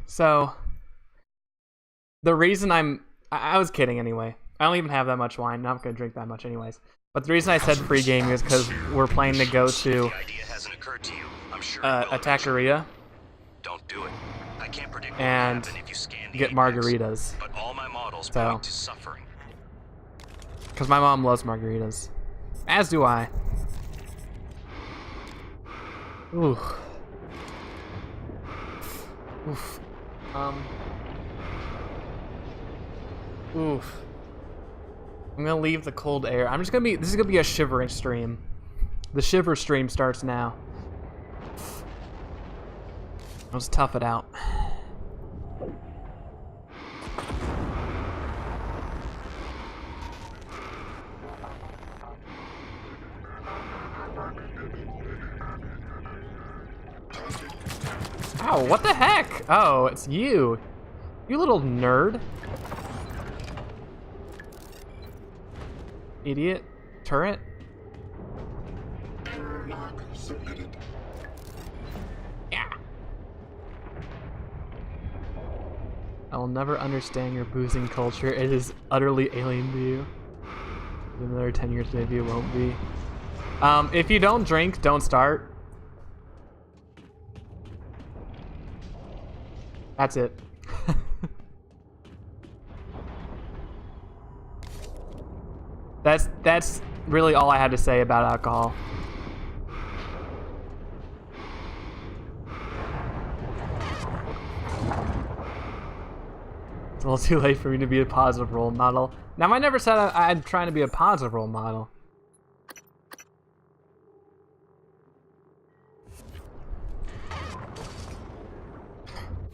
So the reason I was kidding anyway. I don't even have that much wine. I'm not gonna drink that much anyways. But the reason I said free game is because we're planning to go to Attaqueria. Don't do it. I can't predict what and will happen if you scan the get apex, margaritas. but all my models So, point to suffering. because my mom loves margaritas, as do I. Ooh. Oof. Oof. I'm gonna leave the cold air. This is gonna be a shivering stream. The shiver stream starts now. Let's tough it out. Ow, what the heck? Oh, it's you. You little nerd. Idiot. Turret. Yeah. I will never understand your boozing culture. It is utterly alien to you. In another 10 years, maybe it won't be. If you don't drink, don't start. That's it. That's really all I had to say about alcohol. It's a little too late for me to be a positive role model. Now, I never said I'm trying to be a positive role model.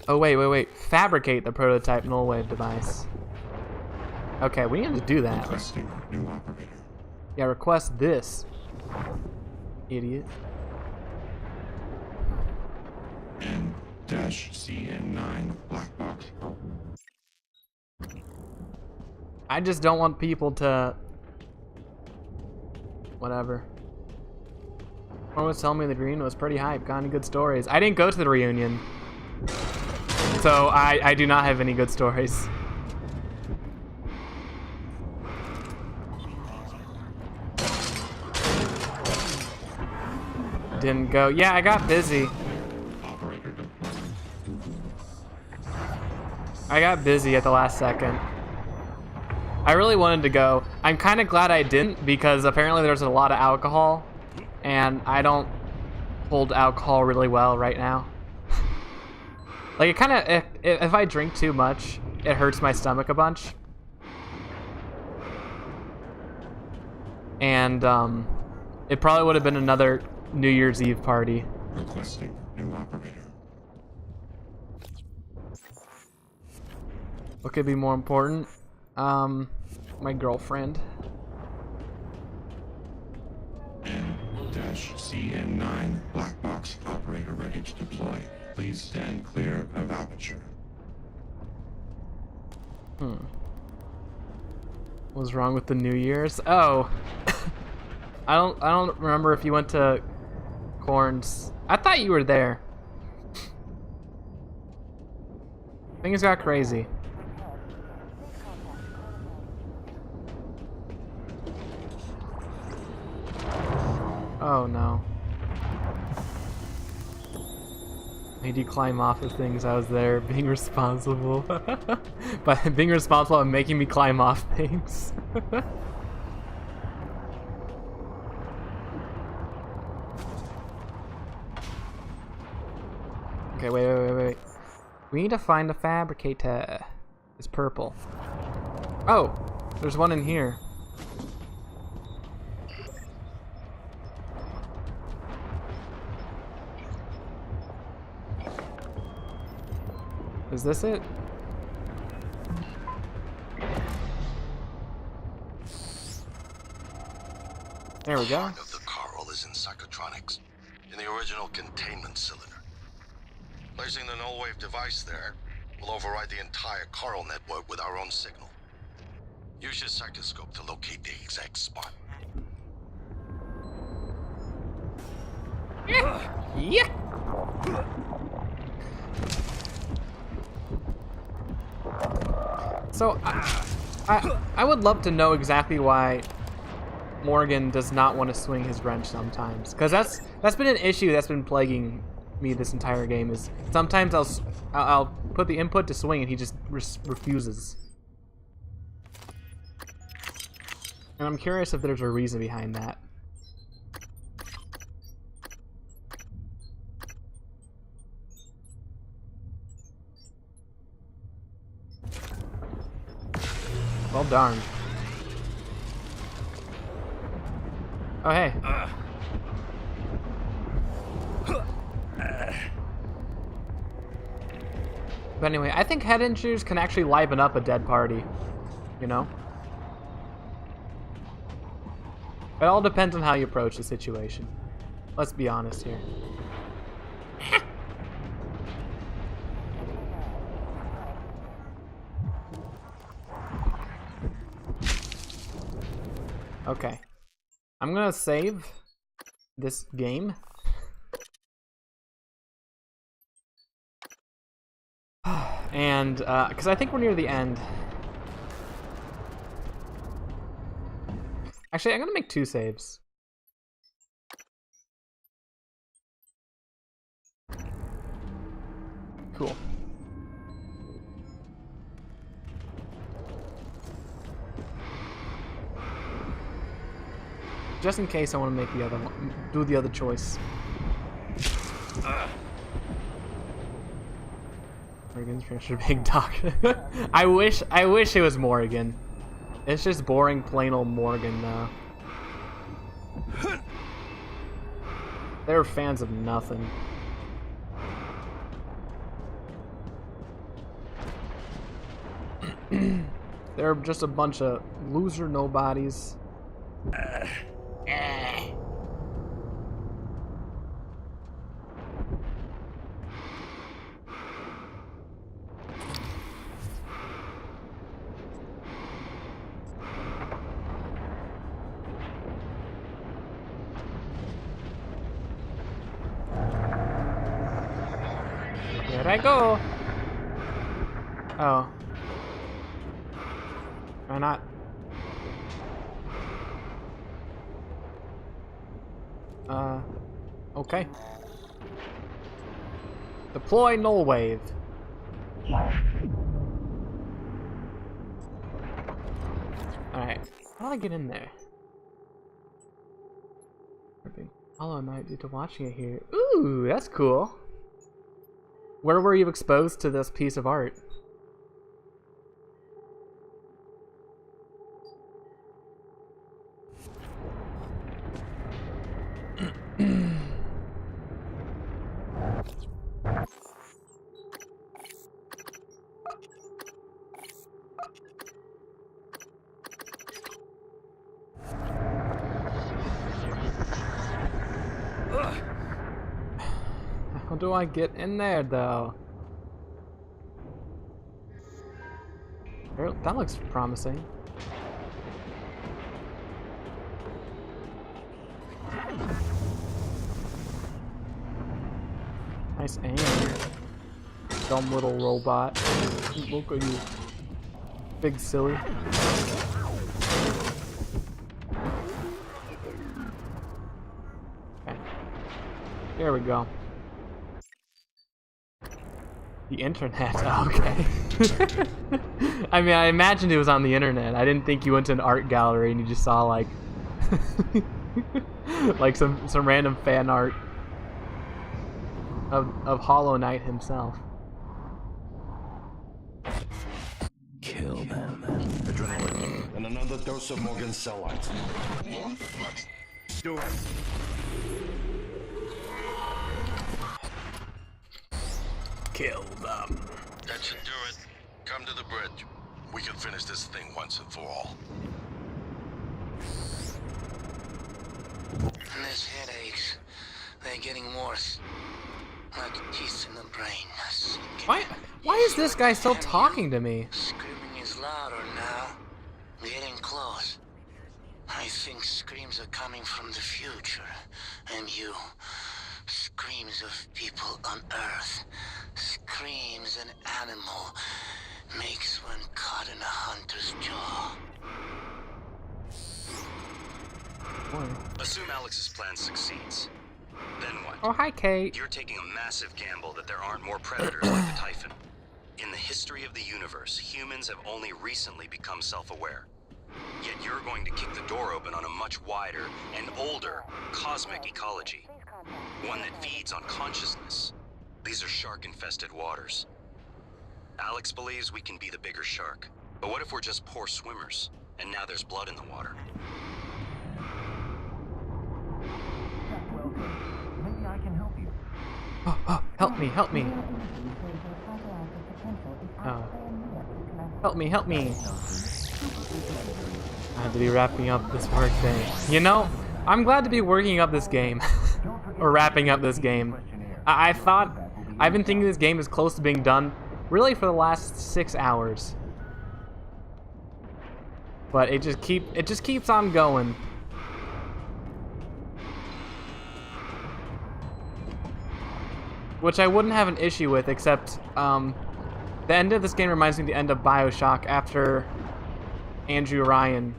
Oh, wait. Fabricate the prototype null wave device. Okay, we need to do that. Requesting new operator. Yeah, request this. Idiot. N-CN9 black box. I just don't want people to... Whatever. Someone was telling me the reunion was pretty hype, got any good stories. I didn't go to the reunion. So I do not have any good stories. Didn't go. Yeah, I got busy. I got busy at the last second. I really wanted to go. I'm kind of glad I didn't because apparently there's a lot of alcohol and I don't hold alcohol really well right now. Like it kind of, if I drink too much, it hurts my stomach a bunch. And it probably would have been another New Year's Eve party. Requesting new operator. What could be more important? My girlfriend. N-CN9 black box operator ready to deploy. Please stand clear of aperture. What's wrong with the New Year's? Oh. I don't remember if you went to Corn's. I thought you were there. Things got crazy. Oh no. Made you climb off of things. I was there being responsible. But being responsible and making me climb off things. Okay, wait. We need to find a fabricator. It's purple. Oh, there's one in here. Is this it? There we go. The heart of the coral is in psychotronics, in the original containment cylinder. Placing the null wave device there will override the entire coral network with our own signal. Use your psychoscope to locate the exact spot. Yeah. So, I would love to know exactly why Morgan does not want to swing his wrench sometimes, because that's been an issue that's been plaguing me this entire game. Is sometimes I'll put the input to swing and he just refuses. And I'm curious if there's a reason behind that. Well darn. Oh hey. But anyway, I think head injuries can actually liven up a dead party, you know? It all depends on how you approach the situation. Let's be honest here. Okay. I'm gonna save this game. And, because I think we're near the end. Actually, I'm gonna make 2 saves. Cool. Just in case I want to make the other one, do the other choice. Morgan's Picture Big Dog. I wish it was Morgan. It's just boring, plain old Morgan, though. They're fans of nothing. They're just a bunch of loser nobodies. Here I go. Oh. Why not? Okay. Deploy null wave. Alright. How do I get in there? Hollow Knight due to watching it here. Ooh, that's cool. Where were you exposed to this piece of art? How do I get in there, though? That looks promising. Nice aim. Dumb little robot. Look at you. Big silly. Okay. There we go. The internet, okay. I mean, I imagined it was on the internet. I didn't think you went to an art gallery and you just saw like, like some random fan art of Hollow Knight himself. Kill them. Adrenaline and another dose of Morgan's cell lights. Do it. Kill them. That should do it. Come to the bridge. We can finish this thing once and for all. These headaches, they're getting worse. Like teeth in the brain. Why is this guy still talking to me? Screaming is louder now. Getting close. I think screams are coming from the future. And you. Screams of people on Earth. Screams an animal makes when caught not in a hunter's jaw. Assume Alex's plan succeeds. Then what? Oh, hi, Kate. You're taking a massive gamble that there aren't more predators like the Typhon. In the history of the universe, humans have only recently become self-aware. Yet you're going to kick the door open on a much wider and older cosmic ecology. One that feeds on consciousness. These are shark-infested waters. Alex believes we can be the bigger shark. But what if we're just poor swimmers, and now there's blood in the water? Maybe I can help you. Oh, help me, help me. Oh. Help me, help me. I have to be wrapping up this work day. You know, I'm glad to be working up this game. Or wrapping up this game. I've been thinking this game is close to being done really for the last 6 hours. But it just keeps on going. Which I wouldn't have an issue with, except the end of this game reminds me of the end of BioShock after Andrew Ryan.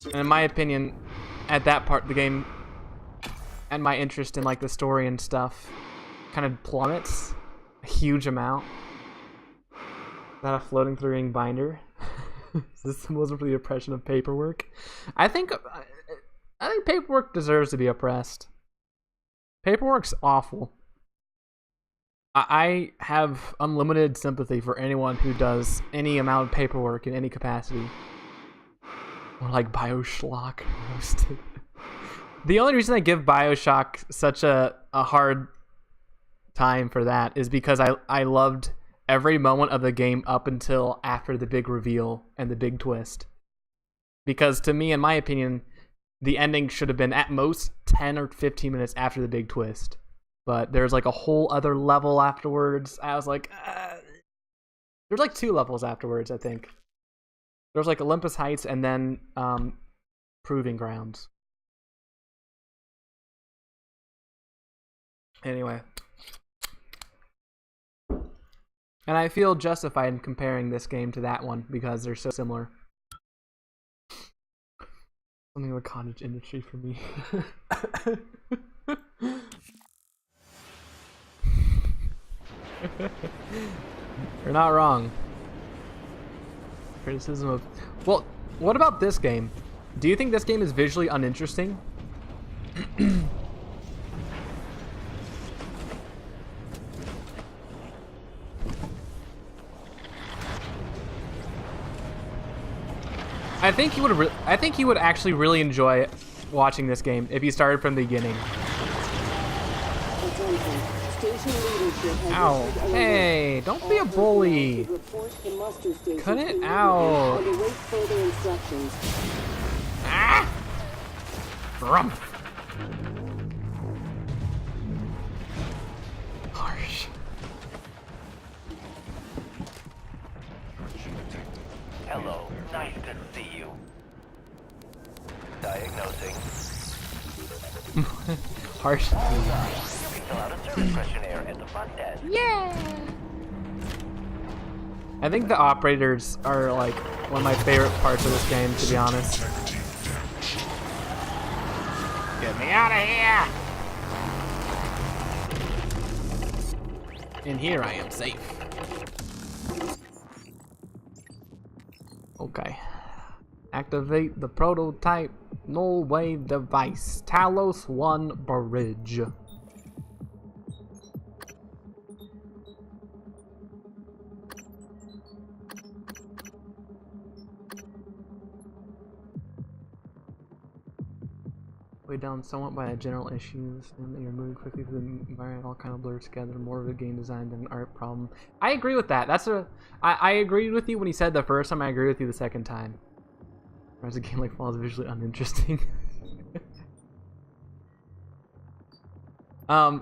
And in my opinion, at that part of the game, and my interest in like the story and stuff, kind of plummets a huge amount. Is that a floating through ring binder? Is this symbolism for the oppression of paperwork? I think paperwork deserves to be oppressed. Paperwork's awful. I have unlimited sympathy for anyone who does any amount of paperwork in any capacity. Or like BioShock roasted. The only reason I give BioShock such a hard time for that is because I loved every moment of the game up until after the big reveal and the big twist. Because to me, in my opinion, the ending should have been at most 10 or 15 minutes after the big twist. But there's like a whole other level afterwards. I was like, there's like 2 levels afterwards, I think. There's like Olympus Heights and then Proving Grounds. Anyway. And I feel justified in comparing this game to that one because they're so similar. Something of a cottage industry for me. You're not wrong. Criticism of... Well, what about this game? Do you think this game is visually uninteresting? I think you would actually really enjoy watching this game if you started from the beginning. Ow. Hey, don't be a bully. Cut it out. Ah! Grump. Harsh. Hello, nice to see you. Diagnosing. Harsh. You can fill out a service questionnaire at the front desk. Yeah. I think the operators are like one of my favorite parts of this game, to be honest. Get me out of here! In here I am safe. Okay. Activate the prototype null wave device. Talos 1 bridge. Weighed down somewhat by the general issues, and you're moving quickly through the environment, all kind of blurs together, more of a game design than an art problem. I agree with that. I agreed with you when you said the first time, I agree with you the second time. Whereas a game like Fall is visually uninteresting. I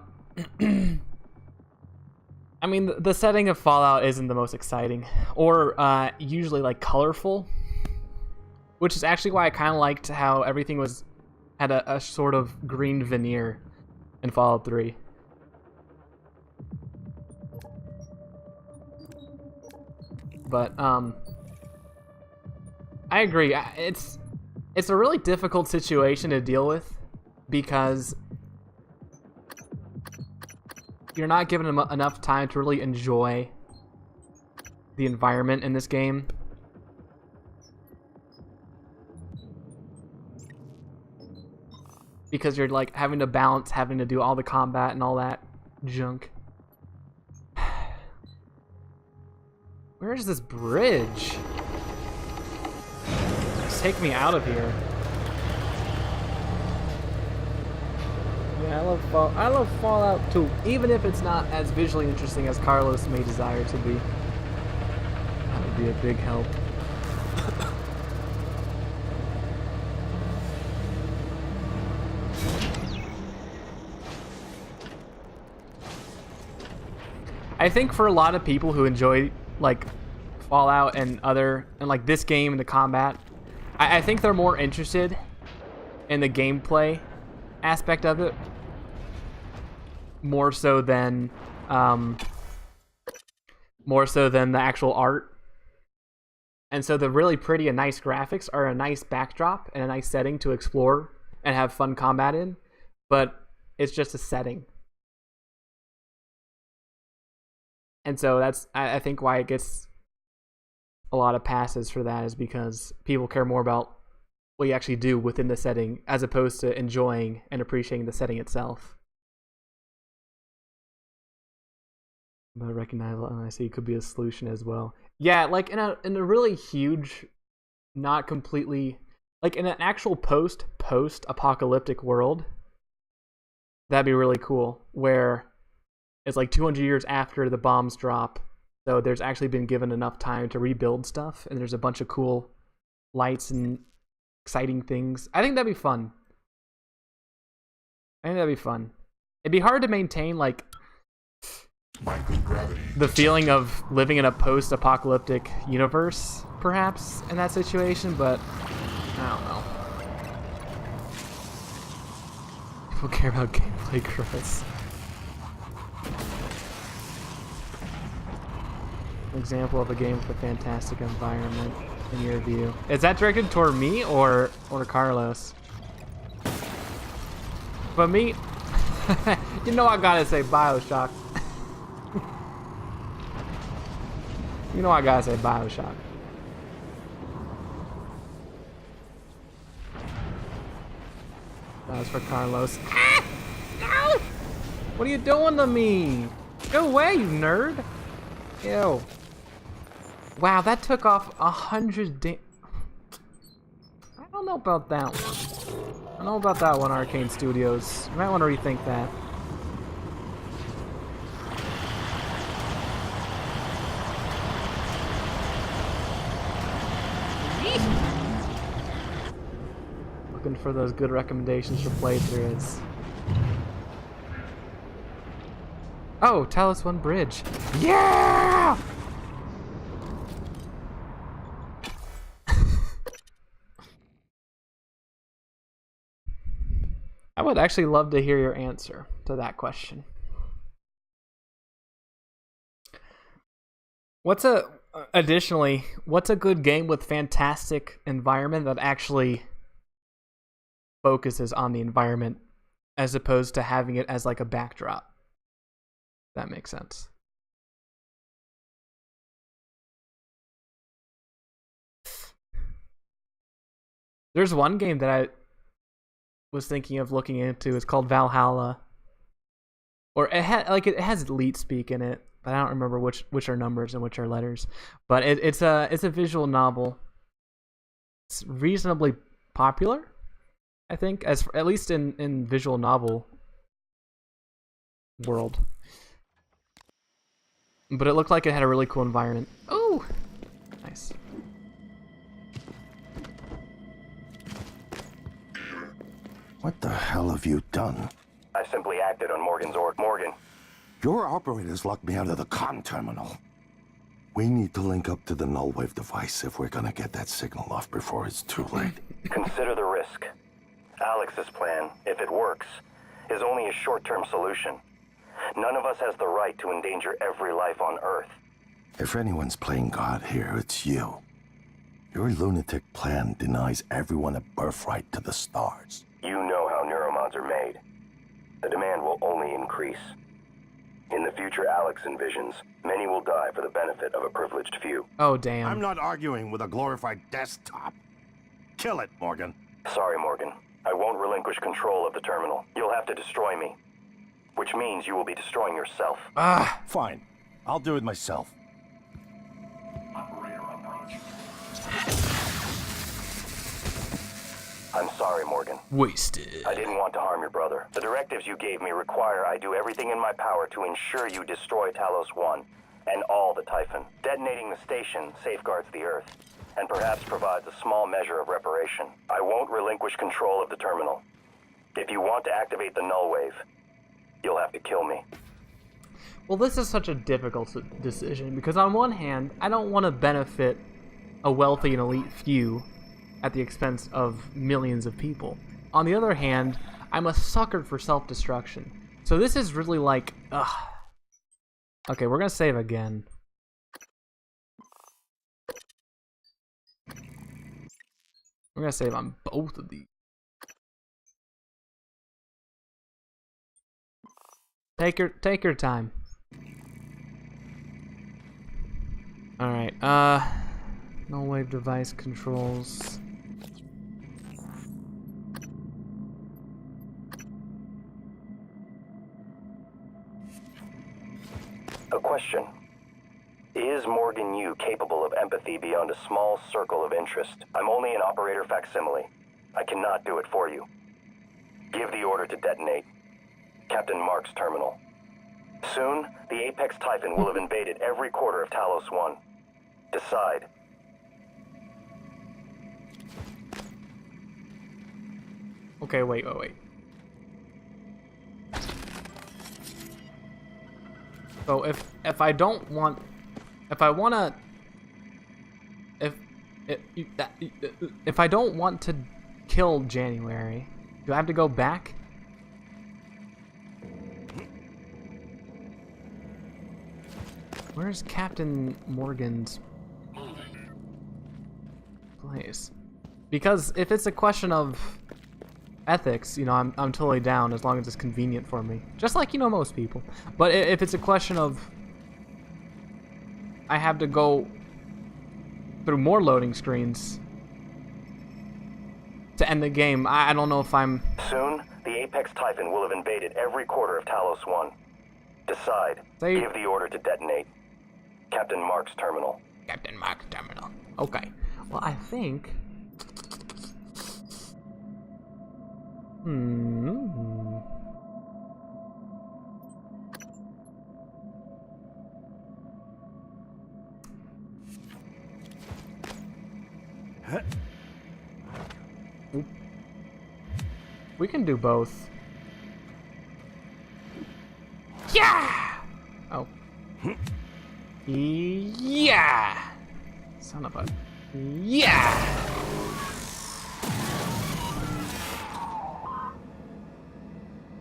mean, the setting of Fallout isn't the most exciting, or usually like colorful, which is actually why I kind of liked how everything had a sort of green veneer in Fallout 3. But I agree. It's a really difficult situation to deal with because you're not given enough time to really enjoy the environment in this game. Because you're like having to balance, having to do all the combat and all that junk. Where is this bridge? Just take me out of here. Yeah, I love Fallout 2, even if it's not as visually interesting as Carlos may desire to be. That would be a big help. I think for a lot of people who enjoy like Fallout and like this game and the combat, I think they're more interested in the gameplay aspect of it, more so than the actual art. And so the really pretty and nice graphics are a nice backdrop and a nice setting to explore and have fun combat in, but it's just a setting. And so that's, I think, why it gets a lot of passes for that, is because people care more about what you actually do within the setting as opposed to enjoying and appreciating the setting itself. But I recognize and I see it could be a solution as well. Yeah, like in a really huge, not completely, like in an actual post-apocalyptic world, that'd be really cool, where it's like 200 years after the bombs drop, so there's actually been given enough time to rebuild stuff, and there's a bunch of cool lights and exciting things. I think that'd be fun. It'd be hard to maintain like the feeling of living in a post-apocalyptic universe, perhaps, in that situation, but I don't know. People care about gameplay, Chris. Example of a game with a fantastic environment in your view. Is that directed toward me or Carlos? But me, you know I gotta say BioShock. You know I gotta say BioShock. That was for Carlos. Ah! No! What are you doing to me? Go away, you nerd! Ew. Wow, that took off 100 I don't know about that one. I don't know about that one, Arcane Studios. You might want to rethink that. Looking for those good recommendations for playthroughs. Oh, Talos One Bridge. Yeah! I would actually love to hear your answer to that question. Additionally, what's a good game with fantastic environment that actually focuses on the environment as opposed to having it as like a backdrop? That makes sense. There's one game that I was thinking of looking into. It's called Valhalla, or it has elite speak in it, but I don't remember which are numbers and which are letters. But it's a visual novel. It's reasonably popular, I think, at least in visual novel world. But it looked like it had a really cool environment. Oh, nice. What the hell have you done? I simply acted on Morgan's order. Morgan. Your operators locked me out of the comm terminal. We need to link up to the null wave device if we're gonna get that signal off before it's too late. Consider the risk. Alex's plan, if it works, is only a short-term solution. None of us has the right to endanger every life on Earth. If anyone's playing God here, it's you. Your lunatic plan denies everyone a birthright to the stars. You know how neuromods are made. The demand will only increase. In the future Alex envisions, many will die for the benefit of a privileged few. Oh, damn. I'm not arguing with a glorified desktop. Kill it, Morgan. Sorry, Morgan. I won't relinquish control of the terminal. You'll have to destroy me. Which means you will be destroying yourself. Fine. I'll do it myself. I'm sorry, Morgan. Wasted. I didn't want to harm your brother. The directives you gave me require I do everything in my power to ensure you destroy Talos 1 and all the Typhon. Detonating the station safeguards the Earth and perhaps provides a small measure of reparation. I won't relinquish control of the terminal. If you want to activate the null wave, you'll have to kill me. Well, this is such a difficult decision because on one hand, I don't want to benefit a wealthy and elite few at the expense of millions of people. On the other hand, I'm a sucker for self-destruction. So this is really like, ugh. Okay, we're gonna save again. We're gonna save on both of these. Take your time. Alright, null wave device controls. A question. Is Morgan Yu capable of empathy beyond a small circle of interest? I'm only an operator facsimile. I cannot do it for you. Give the order to detonate. Captain Mark's terminal. Soon, the Apex Typhon will have invaded every quarter of Talos 1. Decide. Okay, wait. So if I don't want, if I don't want to kill January, do I have to go back? Where's Captain Morgan's place? Because if it's a question of ethics, you know, I'm totally down as long as it's convenient for me. Just like, you know, most people. But if it's a question of I have to go through more loading screens to end the game, I don't know if I'm... Soon, the Apex Typhon will have invaded every quarter of Talos 1. Decide. Give the order to detonate. Captain Mark's terminal. Captain Mark's terminal. Okay. Well, I think... We can do both. Yeah! Oh. Yeah! Son of a... Yeah!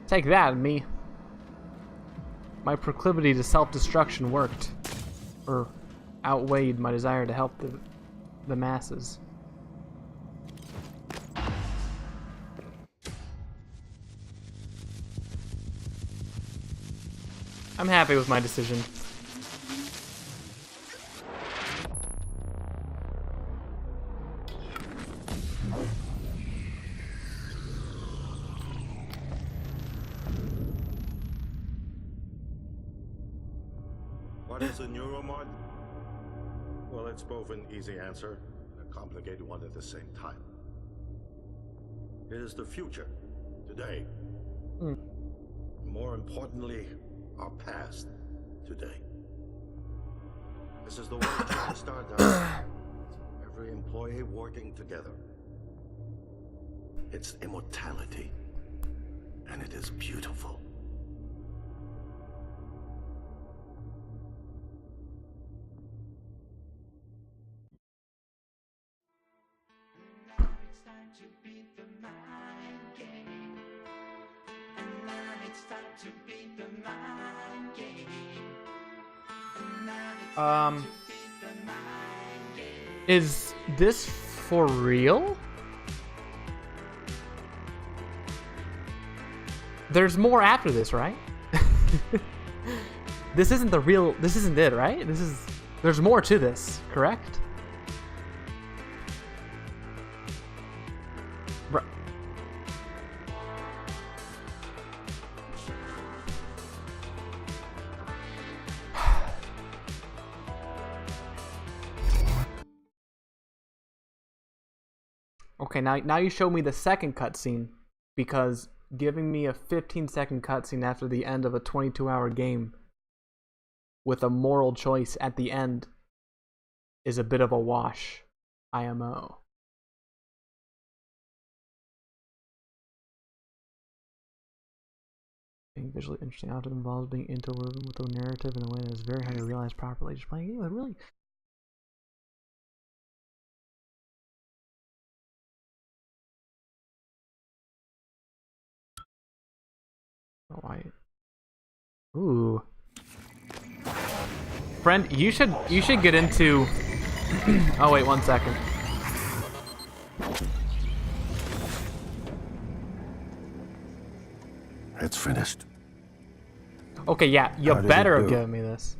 Take that, me. My proclivity to self-destruction worked. Or outweighed my desire to help the masses. I'm happy with my decision. What is a neuromod? Well, it's both an easy answer and a complicated one at the same time. It is the future, today. More importantly, our past, today. This is the way to start out. Every employee working together. It's immortality, and it is beautiful. Is this for real? There's more after this, right? This isn't the real, this isn't it, right? There's more to this, correct? Okay, now you show me the second cutscene, because giving me a 15-second cutscene after the end of a 22-hour game with a moral choice at the end is a bit of a wash. IMO. Being visually interesting often involves being interwoven with the narrative in a way that is very hard to realize properly. Just playing it really. Oh, ooh. Friend, you should get into. Oh wait, 1 second. It's finished. Okay, yeah, you How did better it have do? given me this.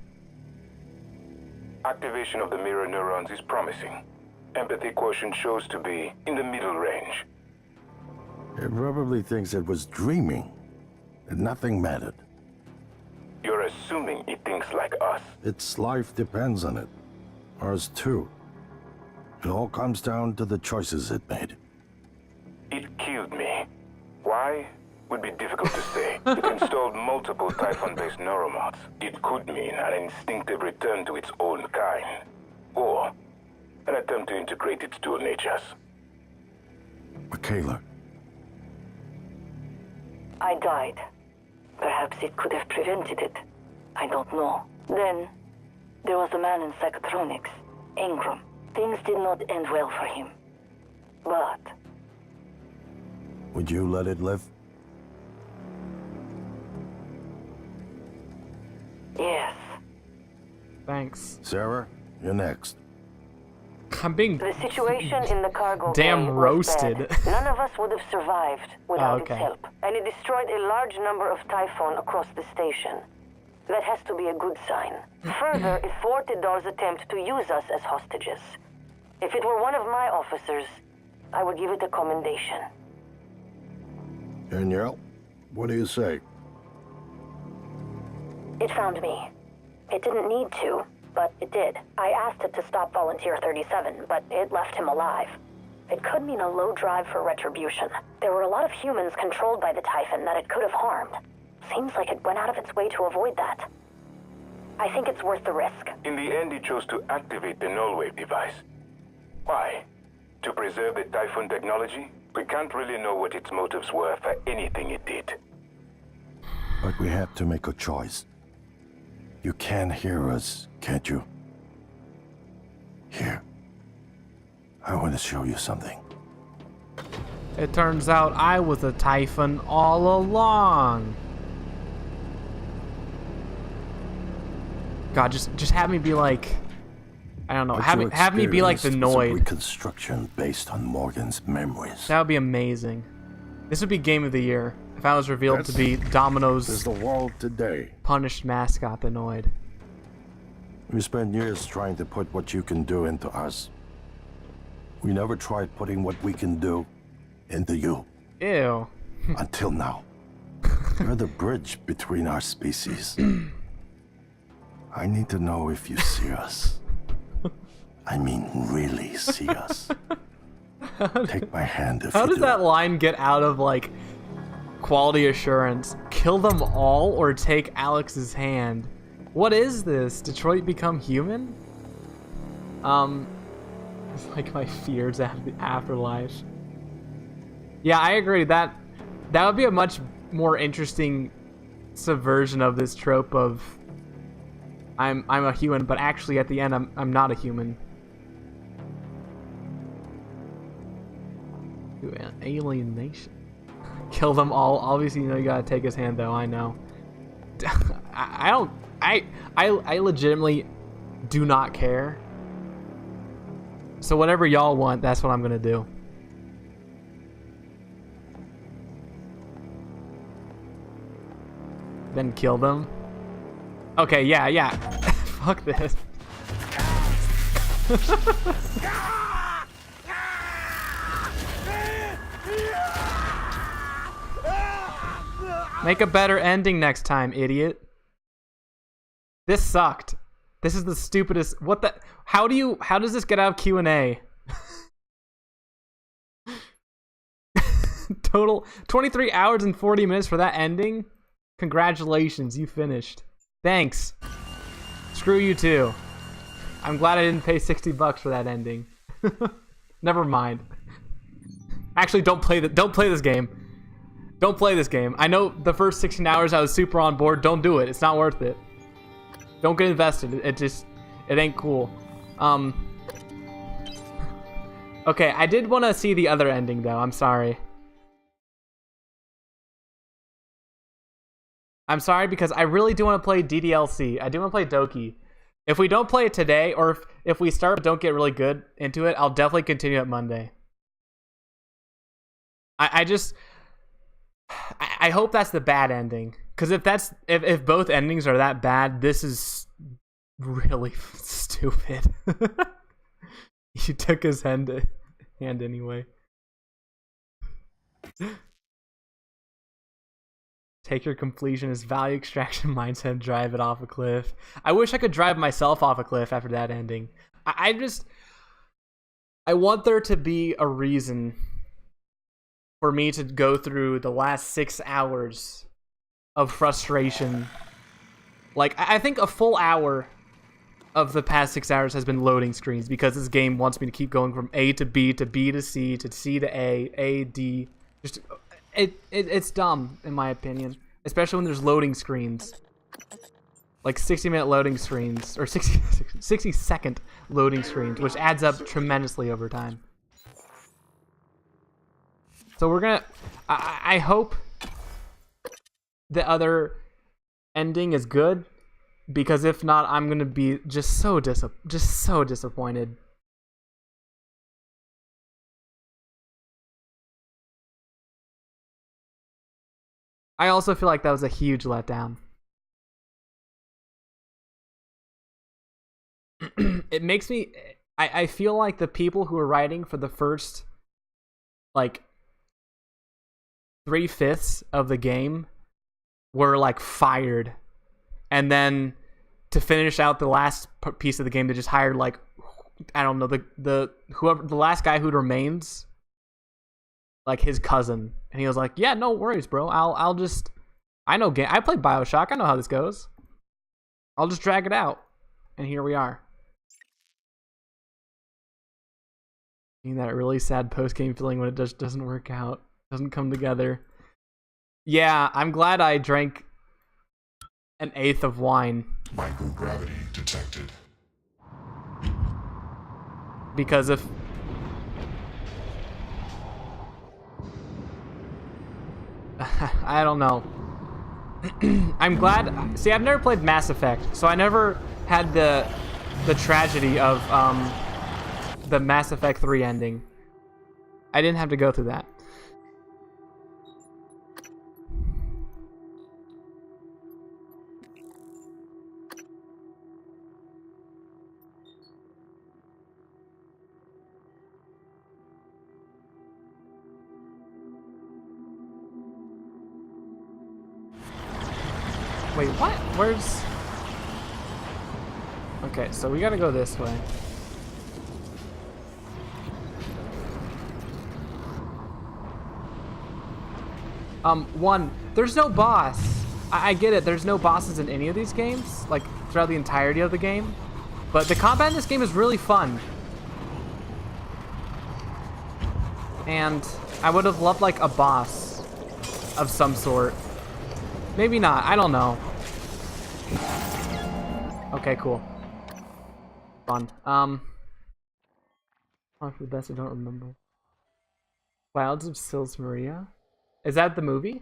Activation of the mirror neurons is promising. Empathy quotient shows to be in the middle range. It probably thinks it was dreaming, and nothing mattered. You're assuming it thinks like us. Its life depends on it. Ours too. It all comes down to the choices it made. It killed me. Why? Would be difficult to say. It installed multiple Typhon-based neuromods. It could mean an instinctive return to its own kind. Or an attempt to integrate its dual natures. Michaela, I died. Perhaps it could have prevented it. I don't know. Then, there was a man in psychotronics, Ingram. Things did not end well for him. But would you let it live? yes, Thanks. Sarah, you're next. I'm being the situation in the cargo damn bay was roasted. bad. None of us would have survived without okay. its help. And it destroyed a large number of Typhon across the station. That has to be a good sign. Further, it thwarted Dar's attempt to use us as hostages. If it were one of my officers, I would give it a commendation. Danielle, what do you say? It found me. It didn't need to, but it did. I asked it to stop Volunteer 37, but it left him alive. It could mean a low drive for retribution. There were a lot of humans controlled by the Typhon that it could have harmed. Seems like it went out of its way to avoid that. I think it's worth the risk. In the end, it chose to activate the null wave device. Why? To preserve the Typhon technology? We can't really know what its motives were for anything it did. But we have to make a choice. You can hear us, can't you? Here. I want to show you something. It turns out I was a Typhon all along. God, just have me be like, I don't know, What have me be like the experienced was a Noid. reconstruction based on Morgan's memories. That would be amazing. This would be Game of the Year if I was revealed to be Domino's This is the world today. punished mascot, the Noid. We spent years trying to put what you can do into us. We never tried putting what we can do into you. Ew. Until now. You're the bridge between our species. I need to know if you see us. I mean, really see us. Take my hand if How you does do. that line get out of, like, quality assurance? Kill them all or take Alex's hand? What is this? Detroit become human? It's like my fears after the afterlife. Yeah, I agree. That would be a much more interesting subversion of this trope of I'm a human, but actually at the end I'm not a human. Ooh, alienation. Kill them all. Obviously, you know you gotta take his hand, though. I know. I legitimately do not care. So whatever y'all want, that's what I'm gonna do. Then kill them. Okay, yeah. Fuck this. Make a better ending next time, idiot. This sucked. This is the stupidest. What the? How does this get out of Q&A? Total 23 hours and 40 minutes for that ending? Congratulations, you finished. Thanks. Screw you too. I'm glad I didn't pay $60 for that ending. Never mind. Actually, don't play this game. Don't play this game. I know the first 16 hours I was super on board. Don't do it. It's not worth it. Don't get invested. It ain't cool. Okay, I did want to see the other ending though. I'm sorry. I'm sorry because I really do want to play DDLC. I do want to play Doki. If we don't play it today, or if we start but don't get really good into it, I'll definitely continue it Monday. I hope that's the bad ending, because if both endings are that bad, this is really stupid. You took his hand anyway. Take your completionist value extraction mindset and drive it off a cliff. I wish I could drive myself off a cliff after that ending. I want there to be a reason for me to go through the last 6 hours of frustration. Like, I think a full hour of the past 6 hours has been loading screens, because this game wants me to keep going from A to B to B to C to C to A, D. Just it's dumb, in my opinion. Especially when there's loading screens. Like 60-minute loading screens, or 60-second loading screens, which adds up tremendously over time. So we're gonna... I hope the other ending is good, because if not, I'm gonna be just so disappointed. I also feel like that was a huge letdown. It makes me... I feel like the people who are writing for the first, like, 3/5 of the game were, like, fired. And then to finish out the last piece of the game, they just hired, like, I don't know, the last guy who remains, like, his cousin. And he was like, yeah, no worries, bro. I played BioShock. I know how this goes. I'll just drag it out. And here we are. Getting that really sad post-game feeling when it just doesn't work out. Doesn't come together. Yeah, I'm glad I drank an 1/8 of wine. Microgravity detected. Because if... I don't know. I'm glad... See, I've never played Mass Effect, so I never had the tragedy of the Mass Effect 3 ending. I didn't have to go through that. Wait, what? Where's... Okay, so we gotta go this way. There's no boss. I get it, there's no bosses in any of these games, like, throughout the entirety of the game. But the combat in this game is really fun. And I would have loved, like, a boss of some sort. Maybe not, I don't know. Okay, cool. Fun. Oh, for the best I don't remember. Clouds of Sils Maria? Is that the movie?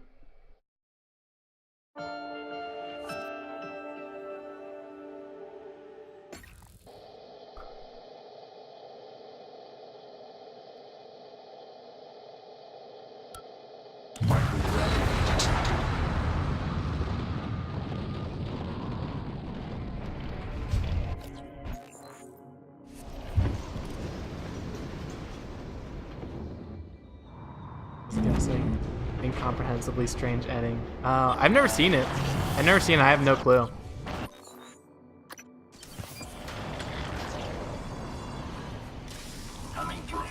saying incomprehensibly strange ending. I've never seen it. I've never seen it. I have no clue. Coming through.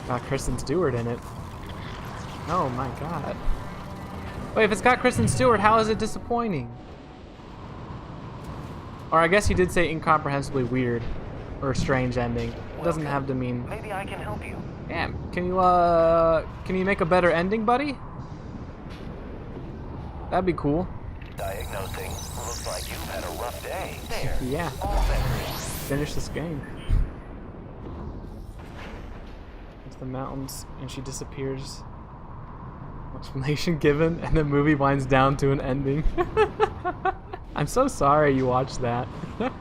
Got Kristen Stewart in it. Oh my god. Wait, if it's got Kristen Stewart, how is it disappointing? Or I guess you did say incomprehensibly weird or strange ending. It doesn't have to mean. Maybe I can help you. Damn, can you make a better ending, buddy? That'd be cool. Diagnosing. Looks like you've had a rough day. There. Yeah. All better. Finish this game. Into the mountains, and she disappears. Explanation given, and the movie winds down to an ending. I'm so sorry you watched that. I'm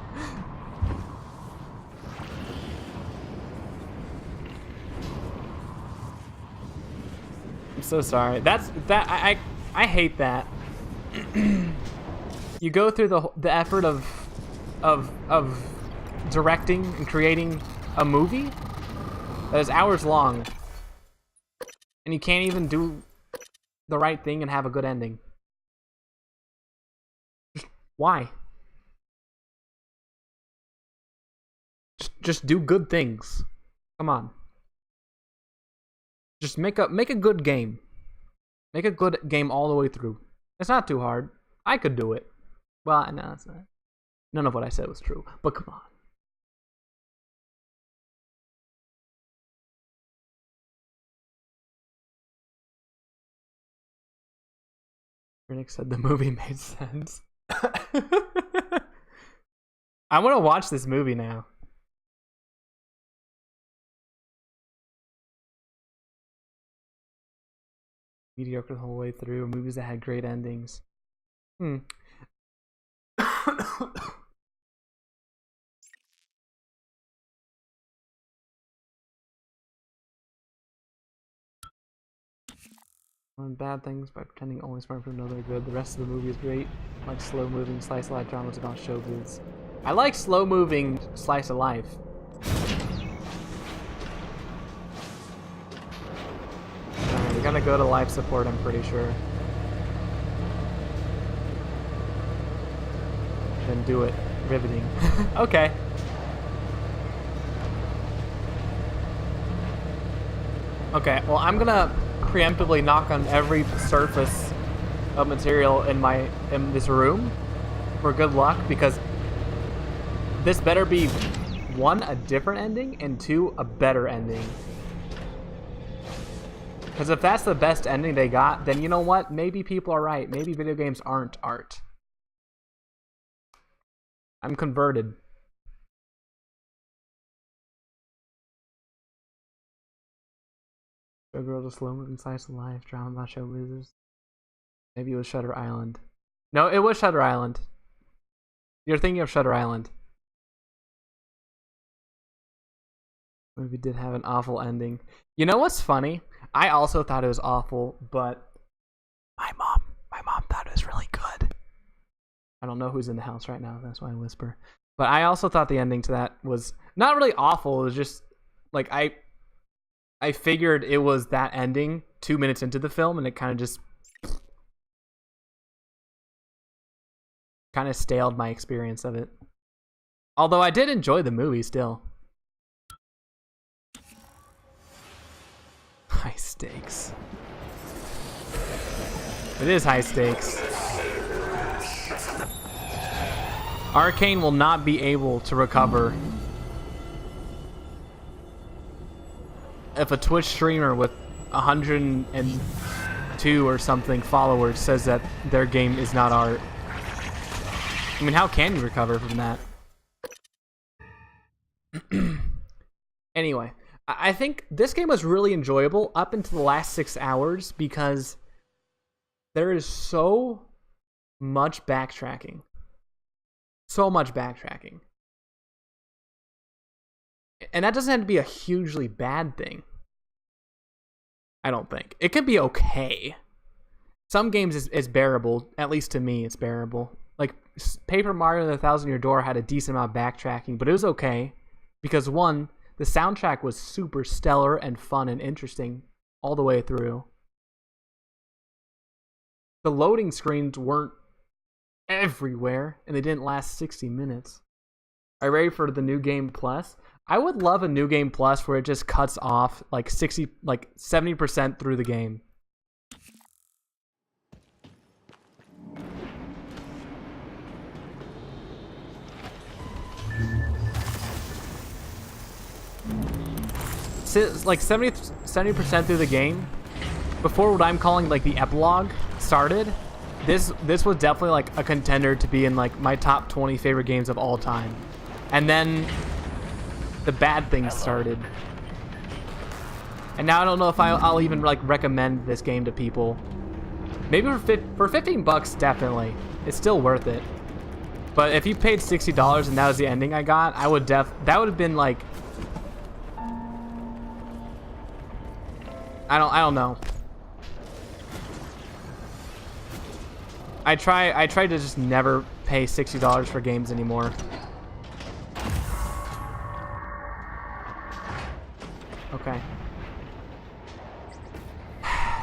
so sorry. I hate that. You go through the effort of directing and creating a movie that is hours long, and you can't even do the right thing and have a good ending. Why? Just do good things. Come on. Just make a good game. Make a good game all the way through. It's not too hard. I could do it. Well, no, it's not. None of what I said was true. But come on. Critics said the movie made sense. I want to watch this movie now. Mediocre the whole way through. Movies that had great endings. One bad things by pretending only smart people know they're good. The rest of the movie is great. Like slow moving slice of life dramas about showbiz. I like slow moving slice of life. Alright, we're gonna go to life support, I'm pretty sure. Then do it. Riveting. Okay. Okay, well I'm gonna preemptively knock on every surface of material in this room for good luck, because this better be, one, a different ending, and two, a better ending. Because if that's the best ending they got, then you know what? Maybe people are right. Maybe video games aren't art. I'm converted. Showgirls, a slow moving slice of life, drama about showbiz. Maybe it was Shutter Island. No, it was Shutter Island. You're thinking of Shutter Island. Movie did have an awful ending. You know what's funny? I also thought it was awful, but my mom thought it was really good. I don't know who's in the house right now, that's why I whisper. But I also thought the ending to that was not really awful. It was just like I figured it was that ending 2 minutes into the film, and it kind of just kind of staled my experience of it. Although I did enjoy the movie still. High stakes. It is high stakes. Arcane will not be able to recover if a Twitch streamer with 102 or something followers says that their game is not art. I mean, how can you recover from that? Anyway, I think this game was really enjoyable up until the last 6 hours, because there is so much backtracking. So much backtracking. And that doesn't have to be a hugely bad thing. I don't think. It could be okay. Some games is bearable. At least to me, it's bearable. Like Paper Mario and the Thousand Year Door had a decent amount of backtracking, but it was okay because one, the soundtrack was super stellar and fun and interesting all the way through. The loading screens weren't everywhere, and they didn't last 60 minutes. Are you ready for the New Game Plus? I would love a New Game Plus where it just cuts off like 70% through the game. Like 70% through the game, before what I'm calling like the epilogue started, this was definitely like a contender to be in like my top 20 favorite games of all time. And then the bad things started. And now I don't know if I'll even like recommend this game to people. Maybe for $15 definitely. It's still worth it. But if you paid $60 and that was the ending I got, that would have been like, I don't know. I try to just never pay $60 for games anymore. Okay.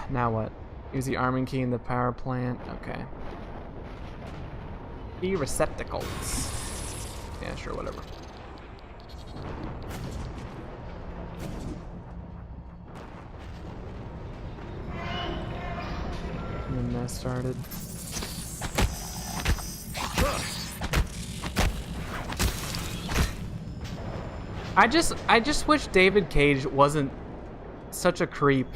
Now what? Use the arming key in the power plant. Okay. Key receptacles. Yeah, sure, whatever. And then that started. I just wish David Cage wasn't such a creep.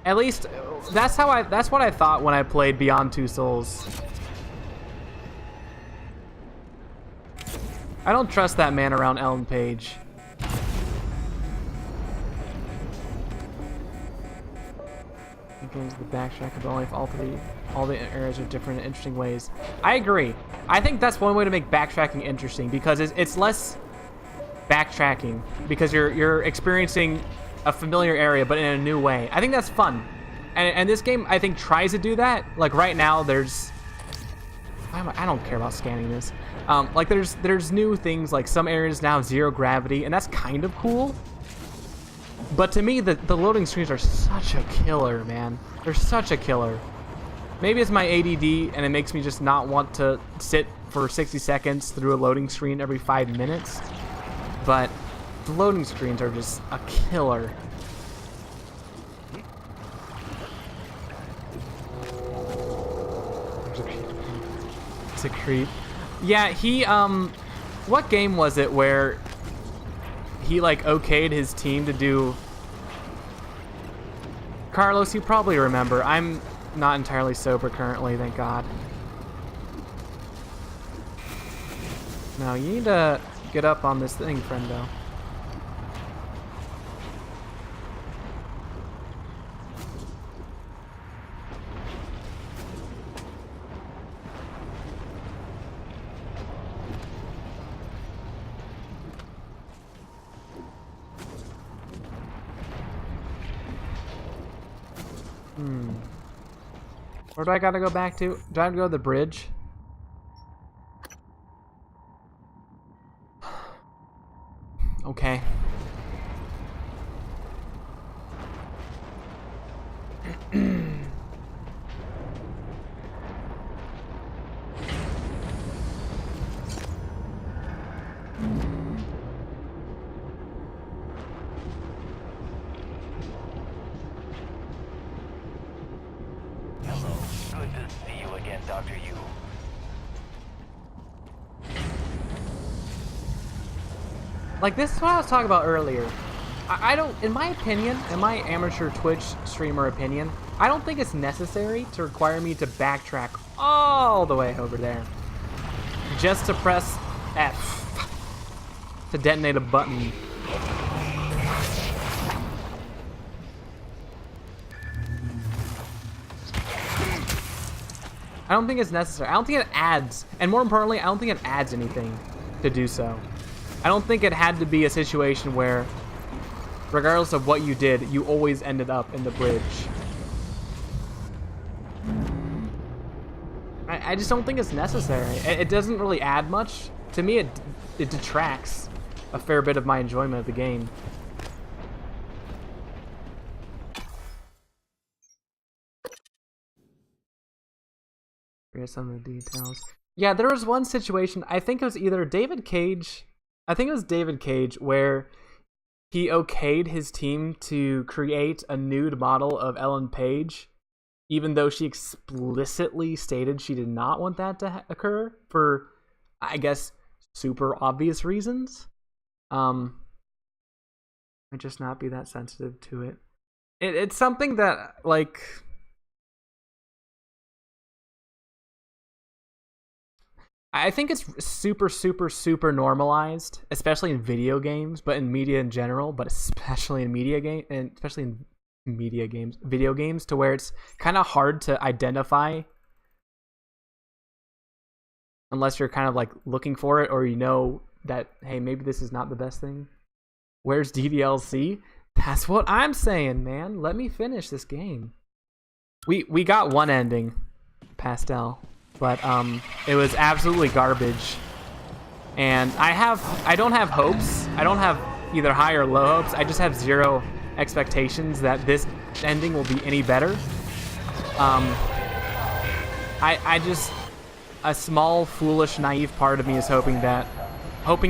At least that's what I thought when I played Beyond Two Souls. I don't trust that man around Ellen Page. Games the backtrack of only if all the areas are different in interesting ways. I agree. I think that's one way to make backtracking interesting because it's less backtracking because you're experiencing a familiar area but in a new way. I think that's fun. And this game I think tries to do that. Like right now there's I don't care about scanning this. Like there's new things, like some areas now have zero gravity, and that's kind of cool. But to me, the loading screens are such a killer, man. They're such a killer. Maybe it's my ADD, and it makes me just not want to sit for 60 seconds through a loading screen every 5 minutes. But the loading screens are just a killer. It's a creep. Yeah, he, what game was it where he like okayed his team to do? Carlos, you probably remember. I'm not entirely sober currently, thank God. Now you need to get up on this thing, friendo. Where do I gotta go back to? Do I have to go to the bridge? Okay. Dr. Yu. Like, this is what I was talking about earlier. I don't, in my opinion, in my amateur Twitch streamer opinion, I don't think it's necessary to require me to backtrack all the way over there just to press F to detonate a button. I don't think it's necessary. I don't think it adds, and more importantly, I don't think it adds anything to do so. I don't think it had to be a situation where, regardless of what you did, you always ended up in the bridge. I just don't think it's necessary. It doesn't really add much. To me, it detracts a fair bit of my enjoyment of the game. Here's some of the details. Yeah, there was one situation, I think it was either David Cage, I think it was David Cage, where he okayed his team to create a nude model of Ellen Page, even though she explicitly stated she did not want that to occur for, I guess, super obvious reasons. I'd just not be that sensitive to it. It's something that, like, I think it's super, super, super normalized, especially in video games, but in media in general, but especially in video games, to where it's kind of hard to identify unless you're kind of like looking for it, or you know that, hey, maybe this is not the best thing. Where's DDLC? That's what I'm saying, man. Let me finish this game. We got one ending, Pastel, but it was absolutely garbage. And I don't have hopes. I don't have either high or low hopes. I just have zero expectations that this ending will be any better. I just, a small, foolish, naive part of me is hoping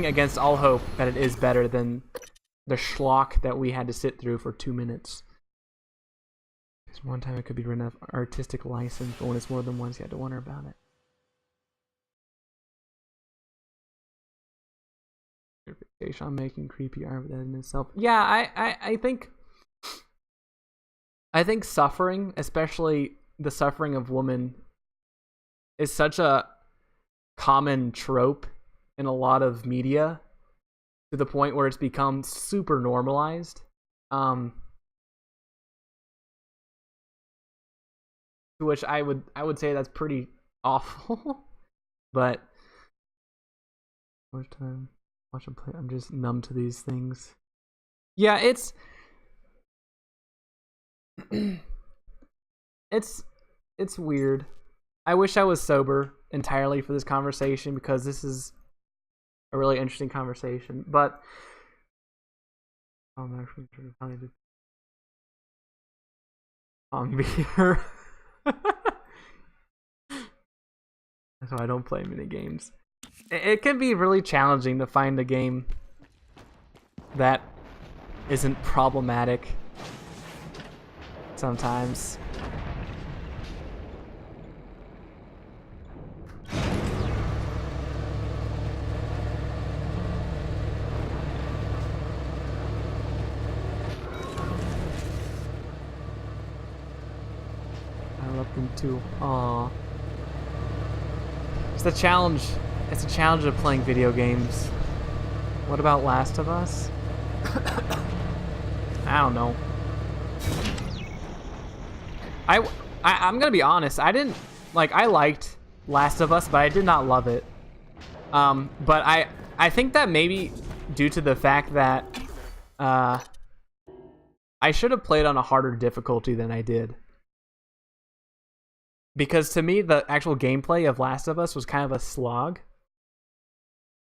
against all hope that it is better than the schlock that we had to sit through for 2 minutes. Because one time it could be written off artistic license, but when it's more than once, you have to wonder about it. On making creepy art within itself. Yeah, I think suffering, especially the suffering of women, is such a common trope in a lot of media, to the point where it's become super normalized. To which I would say that's pretty awful. But watch them play. I'm just numb to these things. Yeah, it's weird. I wish I was sober entirely for this conversation, because this is a really interesting conversation. But I'm actually probably on beer. That's why I don't play mini games. It can be really challenging to find a game that isn't problematic sometimes. I love them too. Aww. It's the challenge. It's a challenge of playing video games. What about Last of Us? I don't know. I'm gonna be honest. I didn't like. I liked Last of Us, but I did not love it. But I think that maybe due to the fact that I should have played on a harder difficulty than I did. Because to me, the actual gameplay of Last of Us was kind of a slog.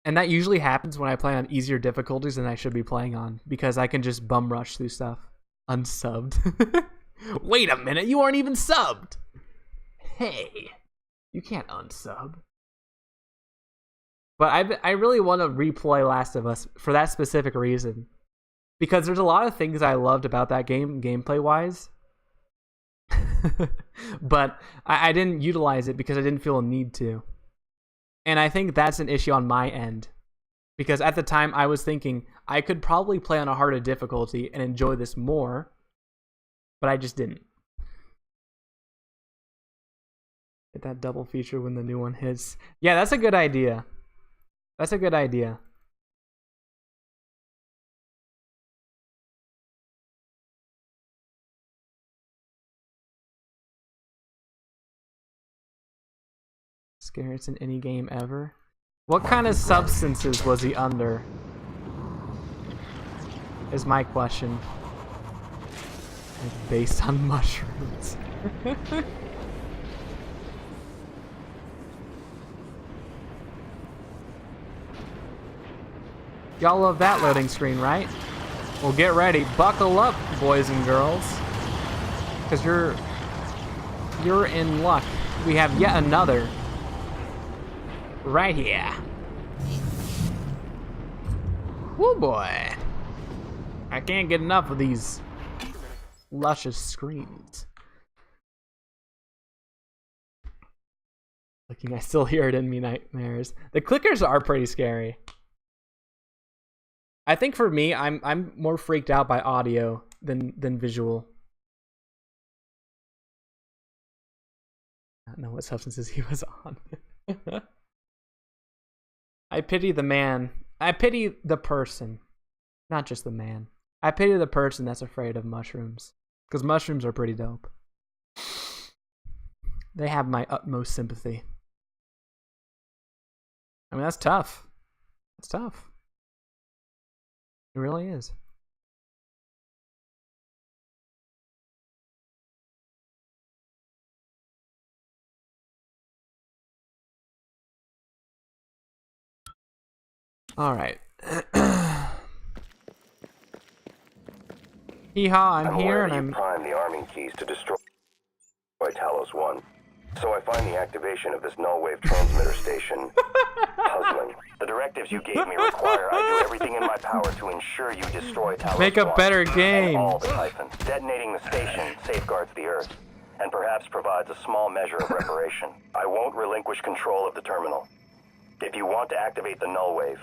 And that usually happens when I play on easier difficulties than I should be playing on, because I can just bum rush through stuff. Unsubbed. Wait a minute, you aren't even subbed! Hey, you can't unsub. But I really want to replay Last of Us for that specific reason. Because there's a lot of things I loved about that game, gameplay-wise. But I didn't utilize it because I didn't feel a need to. And I think that's an issue on my end. Because at the time, I was thinking, I could probably play on a harder difficulty and enjoy this more. But I just didn't. Get that double feature when the new one hits. Yeah, that's a good idea. That's a good idea. Scariest in any game ever. What kind of substances was he under? Is my question. Based on mushrooms. Y'all love that loading screen, right? Well, get ready. Buckle up, boys and girls. Because you're in luck. We have yet another right here. Woo boy. I can't get enough of these luscious screens. Looking, I still hear it in me nightmares. The clickers are pretty scary. I think for me, I'm more freaked out by audio than visual. I don't know what substances he was on. I pity the man. I pity the person, not just the man. I pity the person that's afraid of mushrooms, because mushrooms are pretty dope. They have my utmost sympathy. I mean, that's tough. That's tough. It really is. All right. Hee-haw, I'm here and I'm... prime the arming keys to destroy Talos 1. So I find the activation of this null-wave transmitter station puzzling. The directives you gave me require I do everything in my power to ensure you destroy Talos 1. Make a better game. And all the Typhons. Detonating the station safeguards the Earth, and perhaps provides a small measure of reparation. I won't relinquish control of the terminal. If you want to activate the null wave,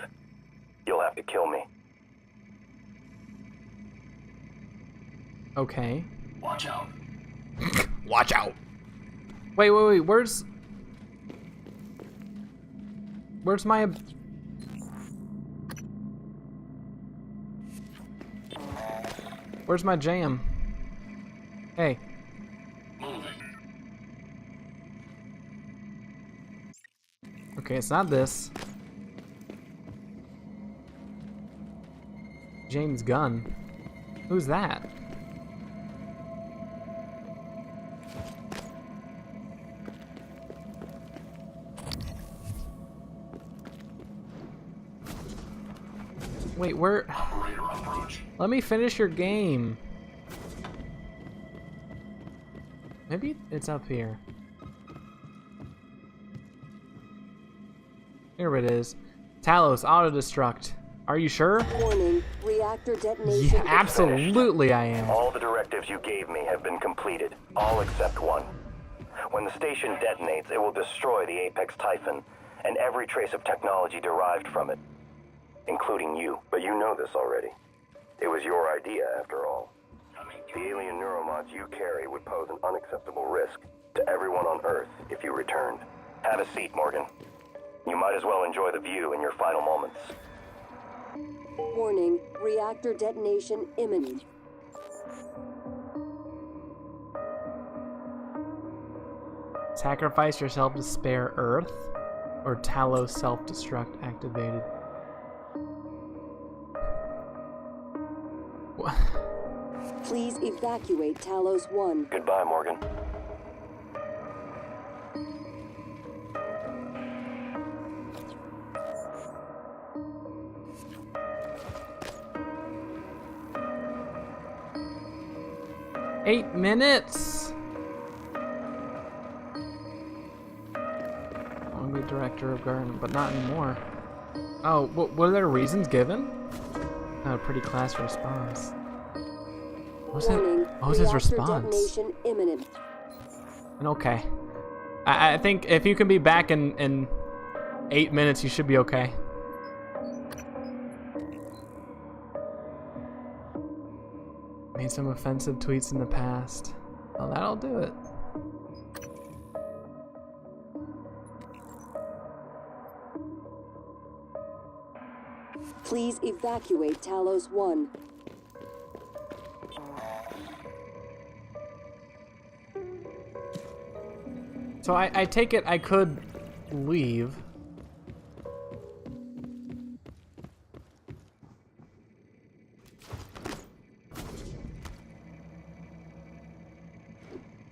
you'll have to kill me. Okay. Watch out. Watch out. Wait, where's my... Where's my jam? Hey. Okay, it's not this. James Gunn. Who's that? Wait, where? Let me finish your game. Maybe it's up here. Here it is. Talos auto-destruct. Are you sure? Warning, reactor detonation. Yeah, absolutely I am. All the directives you gave me have been completed, all except one. When the station detonates, it will destroy the Apex Typhon and every trace of technology derived from it, including you. But you know this already. It was your idea, after all. The alien neuromods you carry would pose an unacceptable risk to everyone on Earth if you returned. Have a seat, Morgan. You might as well enjoy the view in your final moments. Warning, reactor detonation imminent. Sacrifice yourself to spare Earth, or Talos self-destruct activated. What? Please evacuate Talos 1. Goodbye, Morgan. Eight minutes. I want to be director of government, but not anymore. Oh, were there reasons given? Oh, pretty class response. What was his response? Detonation imminent. Okay. I think if you can be back in 8 minutes, you should be okay. Made some offensive tweets in the past. Well, that'll do it. Please evacuate Talos 1. So I take it I could leave.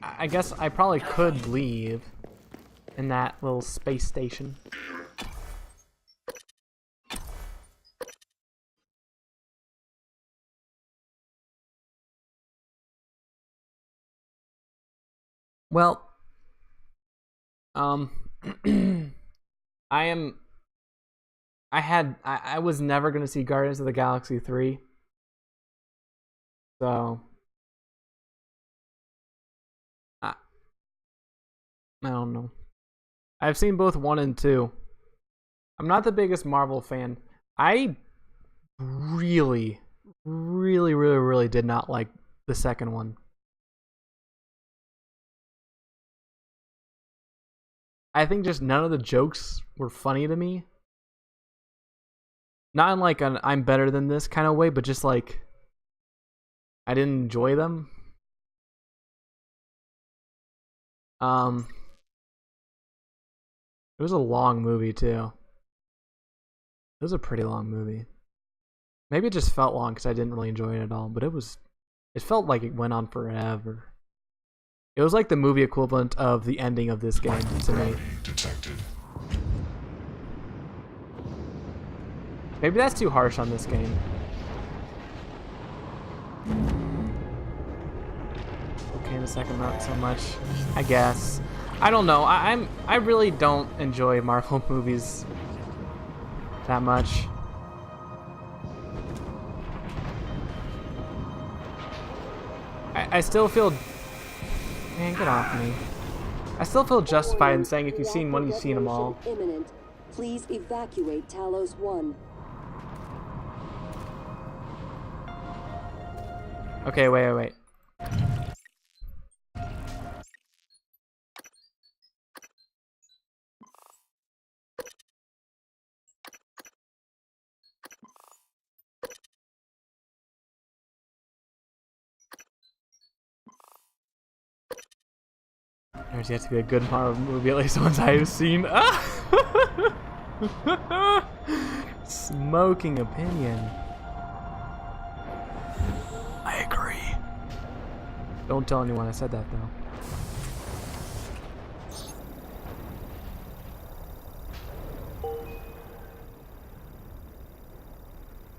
I guess I probably could leave in that little space station. Well, I was never gonna see Guardians of the Galaxy 3. So I don't know. I've seen both 1 and 2. I'm not the biggest Marvel fan. I really did not like the second one. I think just none of the jokes were funny to me. Not in like an I'm better than this kind of way, but just like I didn't enjoy them. It was a long movie too. It was a pretty long movie. Maybe it just felt long because I didn't really enjoy it at all, but it felt like it went on forever. It was like the movie equivalent of the ending of this game to me. Detected. Maybe that's too harsh on this game. Okay, the second not so much, I guess. I don't know. I really don't enjoy Marvel movies that much. I still feel... Man, get off me. I still feel justified in saying if you've seen one, you've seen them all. Imminent. Please evacuate Talos 1. Okay, wait. There's yet to be a good Marvel movie, at least the ones I've seen. Smoking opinion. I agree. Don't tell anyone I said that, though.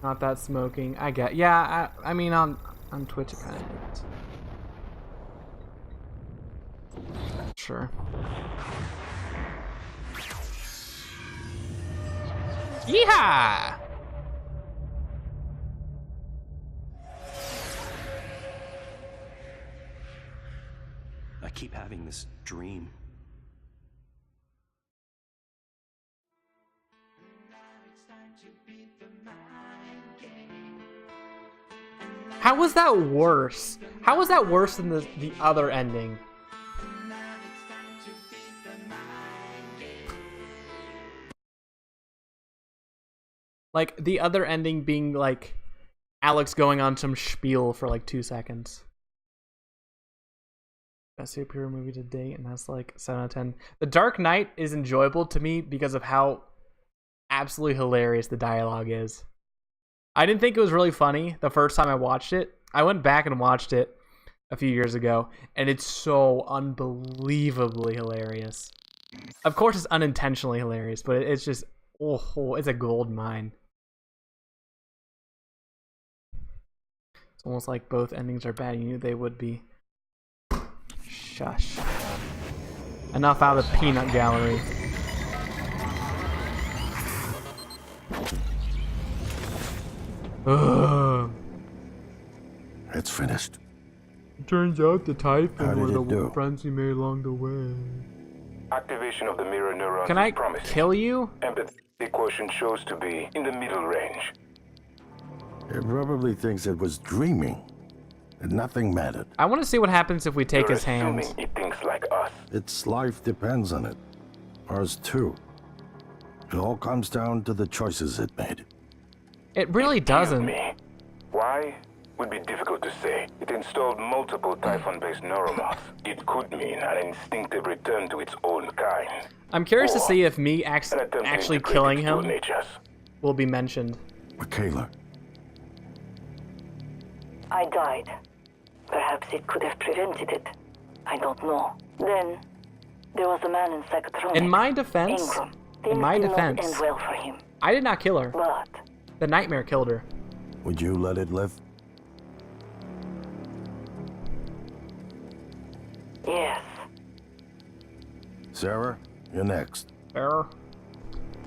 Not that smoking. I get. Yeah, I mean, on Twitch it kind of is. Sure. Yeehaw! I keep having this dream. How was that worse? How was that worse than the other ending? Like, the other ending being, like, Alex going on some spiel for, like, 2 seconds. Best superhero movie to date, and that's, like, 7 out of 10. The Dark Knight is enjoyable to me because of how absolutely hilarious the dialogue is. I didn't think it was really funny the first time I watched it. I went back and watched it a few years ago, and it's so unbelievably hilarious. Of course, it's unintentionally hilarious, but it's just, oh, it's a gold mine. It's almost like both endings are bad. You knew they would be. Shush. Enough out of the peanut gallery. Ugh. It's finished. Turns out the Typhon How were did the it do? friends he made along the way. Activation of the mirror neurons Can is I promising. kill you? Empathy quotient shows to be in the middle range. It probably thinks it was dreaming. And nothing mattered. I want to see what happens if we take You're his hands. assuming it thinks like us. Its life depends on it. Ours too. It all comes down to the choices it made. It really doesn't. Me. Why? Would be difficult to say. It installed multiple Typhon-based neuromoths. It could mean an instinctive return to its own kind. I'm curious to Or see if me an attempt to actually integrate killing its dual him natures. will be mentioned. Michaela, I died. Perhaps it could have prevented it. I don't know. Then, there was a man in Psychotronics. In my defense, Ingram. in my Things did not defense, end well for him. I did not kill her. But The nightmare killed her. would you let it live? yes, Sarah, you're next. Error.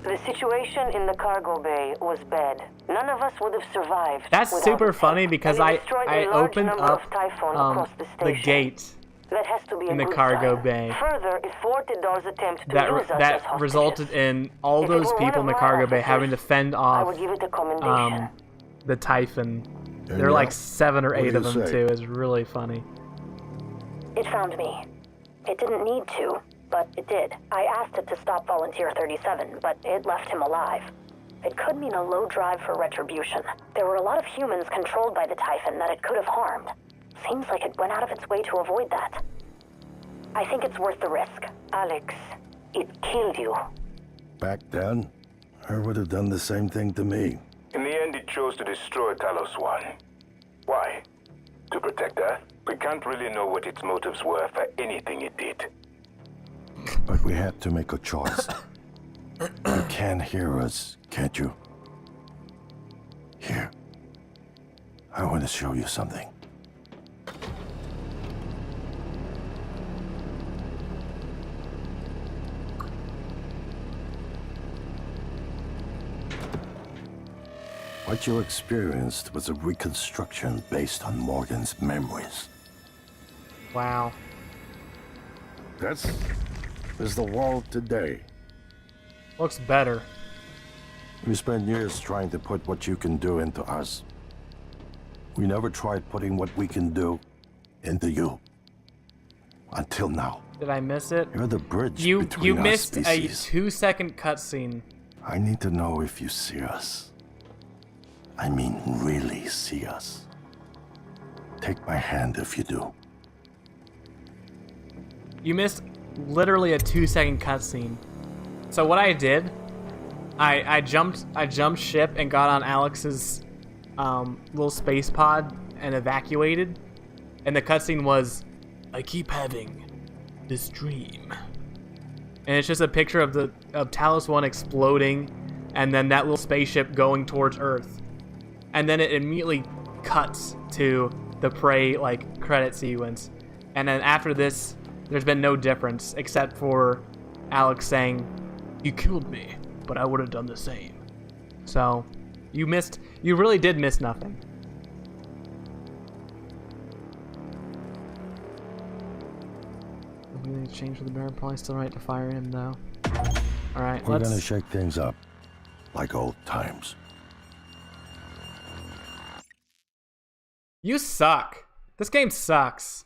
The situation in the cargo bay was bad. None of us would have survived. That's without super its funny help, because and I it destroyed a large opened number up of Typhon across the the station. gate That has to be a in the good cargo sign. bay. Further, it thwarted Dar's attempt to use us as that hostages. resulted in all If it those were one people in the of my cargo bay officers, having to fend I off would give it a commendation. the Typhon. And There are now, like 7 or what do 8 of you them say? too. It's really funny. It found me. It didn't need to, but it did. I asked it to stop Volunteer 37, but it left him alive. It could mean a low drive for retribution. There were a lot of humans controlled by the Typhon that it could have harmed. Seems like it went out of its way to avoid that. I think it's worth the risk. Alex, it killed you. Back then, I would have done the same thing to me. In the end, it chose to destroy Talos 1. Why? To protect her? We can't really know what its motives were for anything it did. But we had to make a choice. You can hear us, can't you? Here. I want to show you something. What you experienced was a reconstruction based on Morgan's memories. Wow. This is the world today. Looks better. We spent years trying to put what you can do into us. We never tried putting what we can do into you. Until now. Did I miss it? You're the bridge You between our missed a species. 2-second cutscene. I need to know if you see us. I mean, really see us. Take my hand if you do. You missed literally a 2-second cutscene. So what I did, I jumped ship and got on Alex's little space pod and evacuated. And the cutscene was, I keep having this dream. And it's just a picture of Talos 1 exploding and then that little spaceship going towards Earth. And then it immediately cuts to the Prey like credit sequence. And then after this, there's been no difference except for Alex saying, "You killed me, but I would have done the same." So, you really did miss nothing. We need to change for the bear. Probably still right to fire him though. All right, We're gonna shake things up, like old times. You suck. This game sucks.